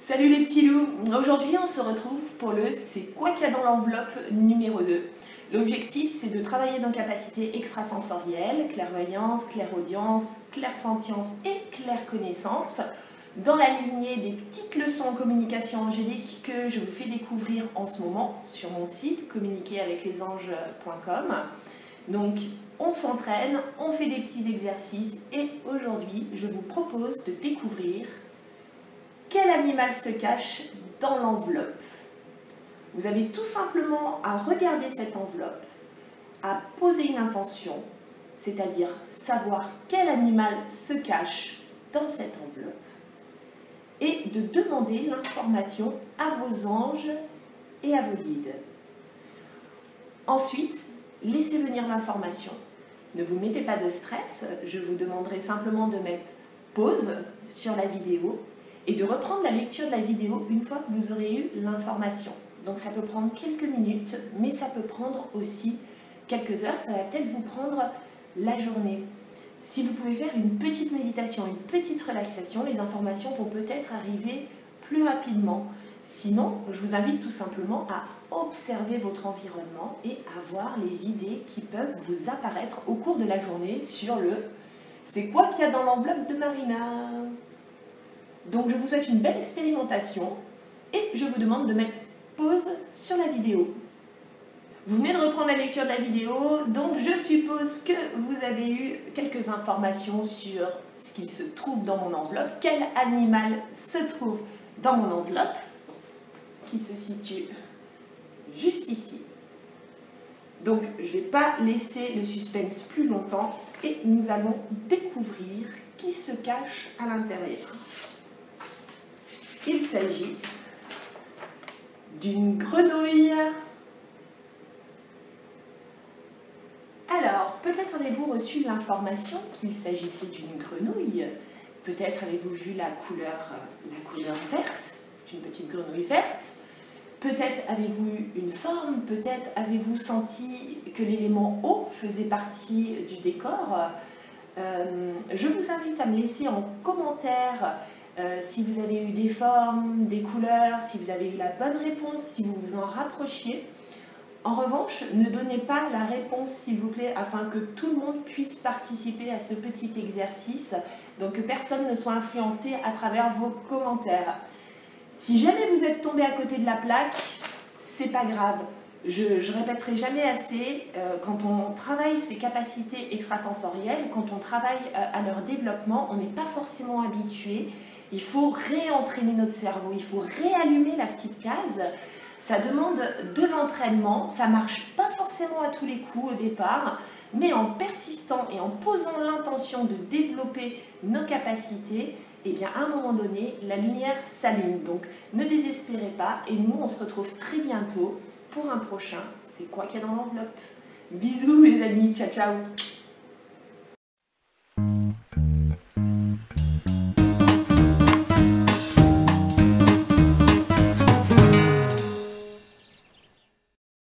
Salut les petits loups. Aujourd'hui on se retrouve pour le C'est quoi qu'il y a dans l'enveloppe numéro 2. L'objectif c'est de travailler nos capacités extrasensorielles, clairvoyance, clairaudience, clairsentience et clairconnaissance dans la lignée des petites leçons en communication angélique que je vous fais découvrir en ce moment sur mon site communiqueraveclesanges.com. Donc on s'entraîne, on fait des petits exercices et aujourd'hui je vous propose de découvrir quel animal se cache dans l'enveloppe. Vous avez tout simplement à regarder cette enveloppe, à poser une intention, c'est-à-dire savoir quel animal se cache dans cette enveloppe et de demander l'information à vos anges et à vos guides. Ensuite, laissez venir l'information. Ne vous mettez pas de stress, je vous demanderai simplement de mettre pause sur la vidéo et de reprendre la lecture de la vidéo une fois que vous aurez eu l'information. Donc ça peut prendre quelques minutes, mais ça peut prendre aussi quelques heures, ça va peut-être vous prendre la journée. Si vous pouvez faire une petite méditation, une petite relaxation, les informations vont peut-être arriver plus rapidement. Sinon, je vous invite tout simplement à observer votre environnement et à voir les idées qui peuvent vous apparaître au cours de la journée sur le « C'est quoi qu'il y a dans l'enveloppe de Marina ?» Donc je vous souhaite une belle expérimentation et je vous demande de mettre pause sur la vidéo. Vous venez de reprendre la lecture de la vidéo, donc je suppose que vous avez eu quelques informations sur ce qu'il se trouve dans mon enveloppe, quel animal se trouve dans mon enveloppe, qui se situe juste ici. Donc je ne vais pas laisser le suspense plus longtemps et nous allons découvrir qui se cache à l'intérieur. Il s'agit d'une grenouille. Alors, peut-être avez-vous reçu l'information qu'il s'agissait d'une grenouille. Peut-être avez-vous vu la couleur verte. C'est une petite grenouille verte. Peut-être avez-vous eu une forme. Peut-être avez-vous senti que l'élément eau faisait partie du décor. Je vous invite à me laisser en commentaire si vous avez eu des formes, des couleurs, si vous avez eu la bonne réponse, si vous vous en rapprochiez. En revanche, ne donnez pas la réponse, s'il vous plaît, afin que tout le monde puisse participer à ce petit exercice, donc que personne ne soit influencé à travers vos commentaires. Si jamais vous êtes tombé à côté de la plaque, c'est pas grave. Je répéterai jamais assez, quand on travaille ses capacités extrasensorielles, quand on travaille à leur développement, on n'est pas forcément habitué. Il faut réentraîner notre cerveau, il faut réallumer la petite case. Ça demande de l'entraînement, ça ne marche pas forcément à tous les coups au départ, mais en persistant et en posant l'intention de développer nos capacités, eh bien à un moment donné, la lumière s'allume. Donc ne désespérez pas et nous on se retrouve très bientôt pour un prochain C'est quoi qu'il y a dans l'enveloppe. Bisous les amis, ciao ciao.